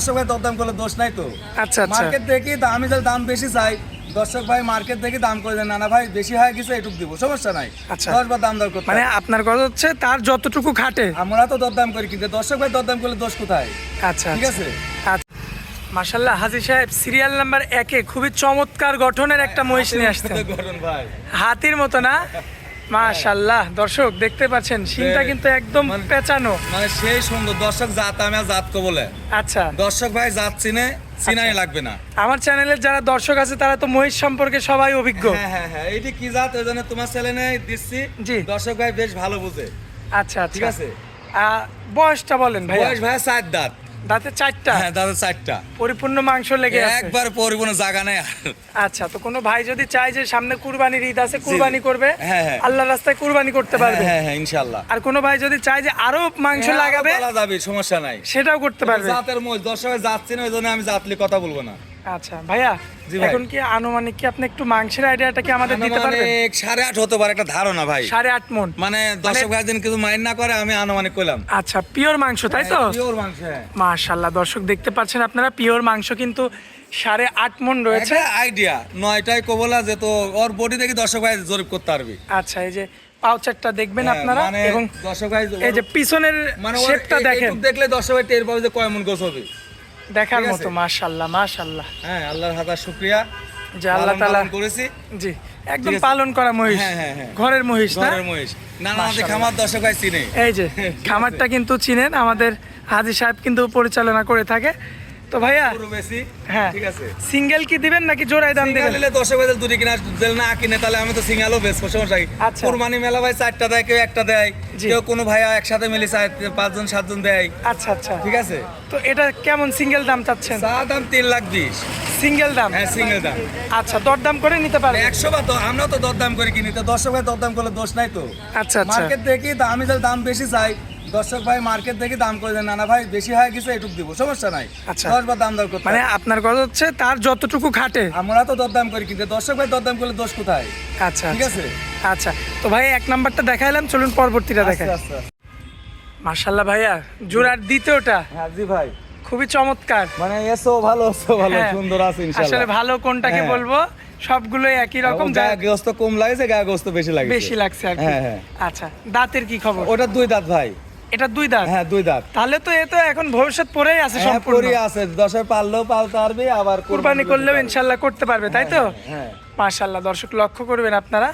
দর্শক ভাই দরদাম করলে দোষ নাই তো। আচ্ছা আচ্ছা মার্কেট দেখি আমি যদি দাম বেশি চাই, দর্শক ভাই মার্কেট দেখি দাম করে দেন, না ভাই বেশি হয়ে গেছে এটুক দিব, সমস্যা নাই। আচ্ছা। 10 বার দাম দর করতে মানে আপনার কথা হচ্ছে তার যতটুকু খাটে আমরা তো দরদাম করি, কিন্তু দর্শক ভাই দরদাম করলে দোষ কোথায়? আচ্ছা ঠিক আছে। আচ্ছা মাশাআল্লাহ হাজী সাহেব সিরিয়াল নাম্বার 1-এ খুবই চমৎকার গঠনের একটা মহিষ নিয়ে আসছেন। গঠন ভাই হাতির মতো না? মাশাআল্লাহ দর্শক দেখতে পাচ্ছেন শিংটা কিন্তু একদম পেঁচানো, মানে সেই সুন্দর। দর্শক জাত আমি আর জাত কো বলে, আচ্ছা দর্শক ভাই জাত চিনাই লাগবে না। আমার চ্যানেলের যারা দর্শক আছে তারা তো মহিষ সম্পর্কে সবাই অভিজ্ঞ। হ্যাঁ এইটি কি জাত ওই জন্য তোমার চ্যানেলে দিচ্ছি। জি। দর্শক ভাই বেশ ভালো বুঝে। আচ্ছা ঠিক আচ্ছা আছে। বয়সটা বলেন ভাই। বয়স ভাই 4 দাঁত। দাঁতে 4টা? হ্যাঁ দাঁতে 4টা। পরিপূর্ণ মাংস লেগে আছে একবার পরিপূর্ণ জায়গা নেই। আচ্ছা তো কোনো ভাই যদি চায় যে সামনে কুরবানির ঈদ আছে কুরবানি করবে, হ্যাঁ, হ্যাঁ। আল্লাহর রাস্তায় কুরবানি করতে পারবে। হ্যাঁ ইনশাআল্লাহ। আর কোনো ভাই যদি চায় যে আরো মাংস লাগাবে বলা যাবে, সমস্যা নাই, সেটাও করতে পারবে। জাতের মধ্যে দর্শক যাচ্ছে না, ওই জন্য আমি জাতলি কথা বলবো না। আচ্ছা ভাইয়া জি ভাই। এখন কি আনুমানিক কি আপনি একটু মাংসের আইডিয়াটা কি আমাদের দিতে পারবেন? 8.5 হতে পারে একটা ধারণা ভাই। 8.5 মণ মানে দর্শক ভাই দিন কিছু মাইন্ড না করে আমি আনুমানিক কইলাম। আচ্ছা পিওর মাংস তাই তো? পিওর মাংস। হ্যাঁ মাশাআল্লাহ দর্শক দেখতে পাচ্ছেন আপনারা পিওর মাংস কিন্তু 8.5 মণ রয়েছে। একটা আইডিয়া 9টায় কবলা যে তো ওর বডি দেখি দর্শক ভাই জরিপ করতে পারবি। আচ্ছা এই যে পাউচারটা দেখবেন আপনারা মানে এবং দর্শক ভাই এই যে পিছনের মানে শেপটা দেখেন, দেখলে দর্শক ভাই টের পাবে যে কয় মন গোছ হবে। দেখার ঠিক আছে। মতো। মাশাআল্লাহ মাশাআল্লাহ। হ্যাঁ আল্লাহর হাজার শুকরিয়া যে আল্লাহ তাআলা করেছি। জি একদম ঠিক আছে। পালন করা মহিষ। হ্যাঁ। ঘরের মহিষ না? ঘরের মহিষ। নানা মাশাআল্লাহ। খামার দর্শক ভাই চিনে। এই যে খামারটা কিন্তু চিনেন, আমাদের হাজী সাহেব কিন্তু পরিচালনা করে থাকে। তো ভাইয়া পুরো বেশি। হ্যাঁ ঠিক আছে। সিঙ্গেল কি দিবেন নাকি জোড়ায় দাম দিবেন? সিঙ্গেল দর্শক ভাই দুটি কিনা দিল না কিনে তাহলে আমি তো সিঙ্গেলও বেচবো, সমস্যা কি? আচ্ছা। কুরবানি মেলা ভাই 4টা দেয়, কেউ একটা দেয়, জি। কেউ কোনো ভাইয়া একসাথে মিলে 5জন 7জন দেয়। আচ্ছা আচ্ছা ঠিক আছে। তো এটা কেমন সিঙ্গেল দাম চাচ্ছেন? চা দাম 3,20,000। সিঙ্গেল দাম? হ্যাঁ সিঙ্গেল দাম। আচ্ছা দরদাম করে নিতে পারবেন? 100 বার তো আমরাও তো দরদাম করে কিনি, তো দর্শক ভাই দরদাম করলে দোষ নাই তো। আচ্ছা আচ্ছা মার্কেট দেখি আমি যদি দাম বেশি চাই, দর্শক ভাই মার্কেট দেখি দাম করে দেন, না ভাই বেশি হয়ে গেছে এটুক দিব, সমস্যা নাই। আচ্ছা। 10 বার দাম দর করতে মানে আপনার কথা হচ্ছে তার যতটুকু খাটে। আমরা তো দরদাম করি, কিন্তু দর্শক ভাই দরদাম করলে দোষ কোথায়? আচ্ছা ঠিক আছে। আচ্ছা তো ভাই 1 নাম্বারটা দেখাইলাম, চলুন পরবর্তীটা দেখাই। আচ্ছা। মাশাআল্লাহ ভাইয়া জোড়ার দ্বিতীয়টা হ্যাঁ জি ভাই। খুবই চমৎকার। মানে এসো ভালো হ্যাঁ, সুন্দর আছে ইনশাআল্লাহ। আসলে ভালো কোনটাকে হ্যাঁ। বলবো, সবগুলোই একই রকম, গায়ে গোস্ত কম লাগছে, গায়ে গোস্ত বেশি লাগছে। বেশি লাগছে আর কি। হ্যাঁ। আচ্ছা দাঁতের কি খবর? ওটা 2 দাঁত ভাই। এটা 2 দাঁত? হ্যাঁ 2 দাঁত। তাহলে তো এ তো এখন ভবিষ্যৎ পড়েই আছে হ্যাঁ সম্পূর্ণ। পরি আছে, দর্শক পারলেও পালতে পারবে, আবার কুরবানি করলেও ইনশাআল্লাহ করতে পারবে, তাই তো? হ্যাঁ। মাশাআল্লাহ দর্শক লক্ষ্য করবেন আপনারা,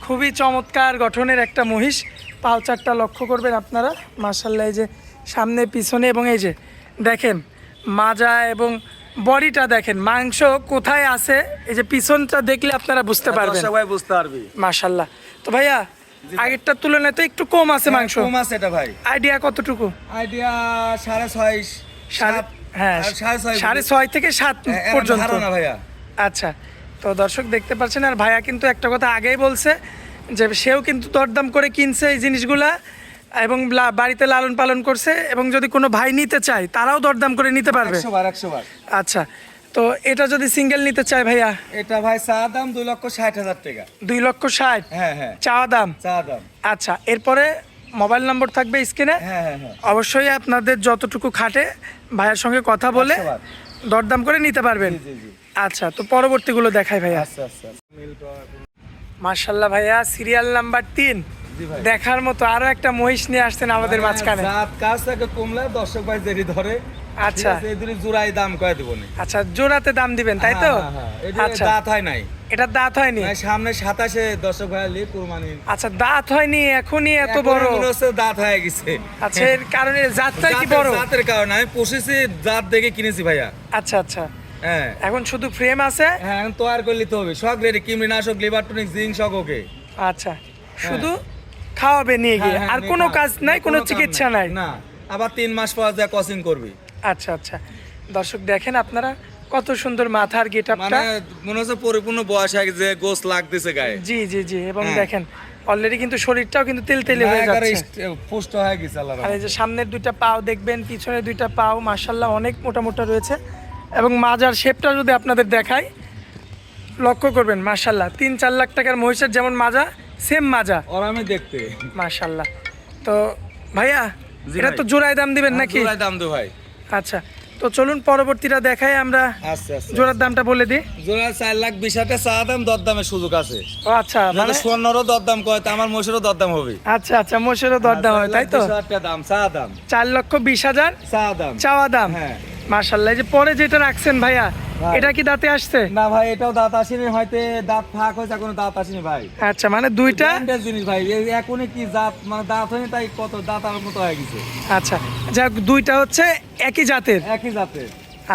খুবই চমৎকার গঠনের একটা মহিষ। পালচারটা লক্ষ্য করবেন আপনারা, মাশাআল্লাহ এই যে সামনে পিছনে এবং এই যে দেখেন মাজা এবং বডিটা দেখেন, মাংস কোথায় আছে এই যে পিছনটা দেখলে আপনারা বুঝতে পারবেন। দর্শক ভাই বুঝতে পারবে। মাশাআল্লাহ। তো ভাইয়া আগেরটার তুলনায় তো একটু কম আছে মাংস, কম আছে এটা ভাই। আইডিয়া কতটুকু? আইডিয়া 6.5 হ্যাঁ 6.5 থেকে 7 পর্যন্ত ধারণা ভাইয়া। আচ্ছা তো দর্শক দেখতে পাচ্ছেন, আর ভাইয়া কিন্তু একটা কথা আগেই বলছে যে সেও কিন্তু দরদাম করে কিনছে এই জিনিসগুলা এবং বাড়িতে লালন পালন করছে, এবং যদি কোনো ভাই নিতে চায় তারাও দরদাম করে নিতে পারবে। 100 বার। আচ্ছা তো এটা যদি সিঙ্গেল নিতে চায় ভাইয়া? এটা ভাই চা দাম 2,60,000 টাকা। 2,60,000? হ্যাঁ চাওয়া দাম? চা দাম। আচ্ছা এরপরে মোবাইল নম্বর থাকবে স্ক্রিনে, হ্যাঁ। অবশ্যই আপনাদের যতটুকু খাটে ভাইয়ার সঙ্গে কথা বলে 100 বার। দরদাম করে নিতে পারবেন। জি। আচ্ছা তো পরবর্তীগুলো দেখাই ভাইয়া। আচ্ছা। মাশাআল্লাহ ভাইয়া সিরিয়াল নাম্বার 3 জি ভাই। দেখার মতো আরো একটা মহিষ নিয়ে আসছেন আমাদের মাঝখানে। জাত কাছ থেকে কমলে দর্শক ভাই দেরি ধরে। আচ্ছা। ঠিক আছে, এই দুই জোড়াই দাম কয় দেব নি। আচ্ছা জোড়াতে দাম দিবেন তাই তো? হ্যাঁ। আচ্ছা দাঁত হয় নাই। এটা দাঁত হয়নি? ভাই সামনে 27-এ দর্শক ভাই লি কুরবানি। আচ্ছা দাঁত হয়নি এখনই এত বড়? মনে হচ্ছে দাঁত হয়ে গেছে। আচ্ছা এর কারণে জাতটাই কি বড়? জাতের কারণে আমি পুষেছি, জাত দেখে কিনেছি ভাইয়া। আচ্ছা হ্যাঁ এখন শুধু ফ্রেম আছে? হ্যাঁ এখন তৈরি করে নিতে হবে, সব রেডি, কীটনাশক, লিভার টনিক, জিঙ্ক সব ওকে। আচ্ছা শুধু খাওয়াবে নিয়ে গিয়ে, হ্যাঁ, আর কোনো কাজ নাই, কোনো কাম চিকিৎসা নাই? না, আবার 3 মাস পর যা কোচিং করবি। আচ্ছা দর্শক দেখেন আপনারা কত সুন্দর মাথার গেটআপটা, মানে মনে হচ্ছে পরিপূর্ণ বয়স হয়ে গেছে, গোস লাগতেছে গায়ে। জি এবং হ্যাঁ। দেখেন অলরেডি কিন্তু শরীরটাও কিন্তু তেলতেলে হয়ে একেবারে যাচ্ছে। পুষ্ট হয়ে গেছে আল্লাহর আর এই রহমতে। যে সামনের 2টা পাও দেখবেন, পিছনের 2টা পাও মাশাআল্লাহ অনেক মোটা রয়েছে, এবং মাজার শেপটা যদি আপনাদের দেখাই লক্ষ্য করবেন মাশাআল্লাহ 3-4 লাখ টাকার মহিষের যেমন মাজা, সেম মাজা আর আমি দেখতে মাশাআল্লাহ। তো ভাইয়া জি এটা ভাই। তো জোড়ায় দাম দিবেন নাকি? জোড়ায় দাম দে ভাই। আচ্ছা তো তো চলুন পরবর্তীটা দেখাই আমরা। আচ্ছা আচ্ছা জোড়ার দামটা বলে দিই। জোড়া 4,20,000 চা দাম, দরদামের সুযোগ আছে। ও আচ্ছা, মানে স্বর্ণরও দরদাম করে, তো আমার মহিষেরও দরদাম হবে। আচ্ছা আচ্ছা, মোষেরও দরদাম হয় তাই তো? 4,20,000 দাম, চা দাম। 4,20,000 চা দাম, চাওয়া দাম। হ্যাঁ মাশাআল্লাহ। যে পরে যেটা রাখছেন ভাইয়া, ভাই। এটা কি দাঁতে আসছে? না ভাই, এটাও দাঁত আসেনি, হয়তো দাঁত ফাঁক হয়েছে, কোনো দাঁত আসেনি ভাই। আচ্ছা, মানে দুইটা। ব্র্যান্ডের জিনিস ভাই, এই এখনই কি জাত, মানে দাঁত হয়নি তাই কত দাঁত আর মতো হয়ে গেছে। আচ্ছা, যাক দুইটা হচ্ছে একই জাতের। একই জাতের।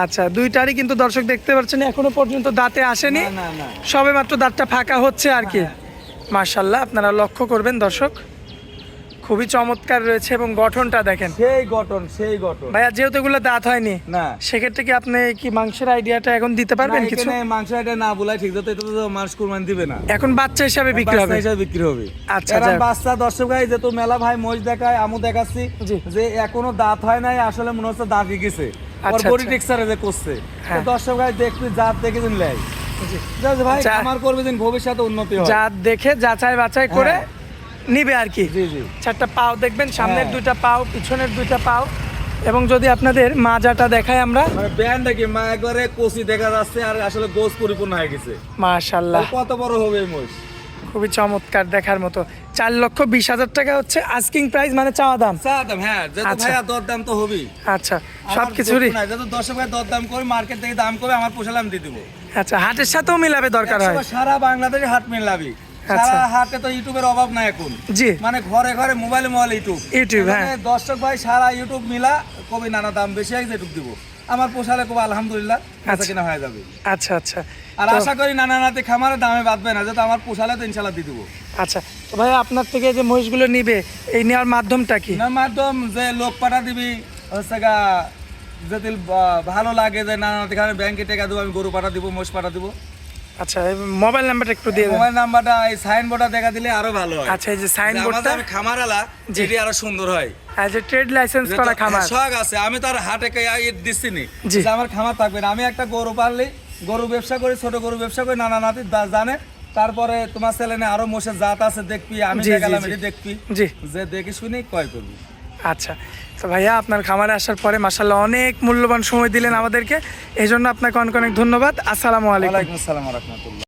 আচ্ছা, দুইটারই কিন্তু দর্শক দেখতে পাচ্ছেন এখনো পর্যন্ত দাঁতে আসেনি, না না না, সবে মাত্র দাঁতটা ফাঁকা হচ্ছে আর কি। মাশাআল্লাহ, আপনারা লক্ষ্য করবেন দর্শক, খুবই চমৎকার রয়েছে এবং গঠনটা দেখেন। সেই গঠন, সেই গঠন ভাইয়া যেহেতু এগুলো দাঁত হয়নি, না সেক্ষেত্রে কি আপনি কি মাংসের আইডিয়াটা এখন দিতে পারবেন না, কিছু? এখানে মাংস এটা না বলাই ঠিক, যত এটা তো মানুষ কুরবানি দিবে না, এখন বাচ্চা হিসাবে বিক্রি বাচ্চা হবে। হিসেবে বিক্রি হবে। আচ্ছা, এরকম যাক। বাচ্চা দর্শক ভাই, যেহেতু মেলা ভাই মহিষ দেখায়, আমু দেখাচ্ছি জি। যে এখনো দাঁত হয় নাই, আসলে মনে হচ্ছে দাঁত গেছে, আর আচ্ছা, বডি আচ্ছা। টেক্সচারে যে করছে, হ্যাঁ। তো দর্শক ভাই দেখবি জাত দেখে দিন লাই, যাতে ভাই যা- আমার করবে দিন ভবিষ্যতে উন্নতি হয়। জাত দেখে যাচাই বাছাই করে হ্যাঁ। নিবে আর কি। জি জি, চারটা পাও দেখবেন, সামনের হ্যাঁ। দুইটা পাও, পিছনের দুইটা পাও। এবং যদি আপনাদের মাজাটা দেখাই আমরা, মানে ব্যান্ড দেখি মা একবারে কচি দেখা যাচ্ছে, আর আসলে গোস পরিপূর্ণ হয়ে গেছে। মাশাআল্লাহ, কত বড় হবে এই মহিষ, খুবই চমৎকার দেখার মতো। 4,20,000 টাকা হচ্ছে আস্কিং প্রাইস, মানে চাওয়া দাম। চা দাম, হ্যাঁ যেহেতু আচ্ছা। ভাইয়া দরদাম তো হবেই। আচ্ছা, আমার সবকিছুরই। দুঃখ নাই, যেহেতু দর্শক ভাই দরদাম করে মার্কেট থেকে দাম করে আমার পোষালে আমি দিয়ে দেবো। আচ্ছা, হাটের সাথেও মিলাবে দরকার হয়। 100 সারা বাংলাদেশে হাট মেলাবি, আচ্ছা। সারা হাটে তো ইউটিউবের অভাব নাই এখন। জি, মানে ঘরে ঘরে মোবাইলে ইউটিউব। ইউটিউব, হ্যাঁ। এখানে দর্শক ভাই সারা ইউটিউব মিলা কবি নানা দাম বেশি হয়, যেটুক দিব আমার পোষালে খুব আলহামদুলিল্লাহ বেচা কিনা হয়ে যাবে। আচ্ছা আচ্ছা। আর তো- আশা করি নানা নাতি খামারের দামে বাঁধবে না, যেহেতু আমার পোষালে তো ইনশাল্লাহ দিয়ে দেবো। আচ্ছা, তো ভাই আপনার থেকে যে মহিষগুলো নিবে, এই নেওয়ার মাধ্যমটা কি? না মাধ্যম যে লোক পাঠা দিবি হচ্ছে গা, যদি ভালো লাগে যে নানা নাতি খামারে ব্যাংকে টাকা দেবো, আমি গরু পাঠা দিব, মোষ পাঠা দিব। আচ্ছা, এই মোবাইল নাম্বারটা একটু দিয়ে দেন। মোবাইল নাম্বারটা এই সাইনবোর্ডটা দেখা দিলে আরো ভালো হয়। আচ্ছা, এই যে যে সাইনবোর্ডটা, আমাদের আমি খামার আলা, যেটি আরো সুন্দর হয়। আর যে ট্রেড লাইসেন্স করা খামার। শখ আছে, আমি তো আর হাটে দিচ্ছি নি জি। যে আমার খামার থাকবে না। আমি একটা গরু পাললে, গরু ব্যবসা করি, ছোট গরু ব্যবসা করি, নানা নাতি জানে। তারপরে তোমার ছেলেনে আরো মোষের জাত আছে দেখবি, আমি জি, জি, দেখালাম জি। এটি দেখবি, জি, যে দেখে শুনে ক্রয় করবি। আচ্ছা। তো ভাইয়া আপনার খামারে আসার পরে মাশাআল্লাহ অনেক মূল্যবান সময় দিলেন আমাদেরকে, এই জন্য আপনাকে অনেক অনেক ধন্যবাদ। আসসালামু আলাইকুম। ওয়ালাইকুম আসসালাম ওয়া রাহমাতুল্লাহ।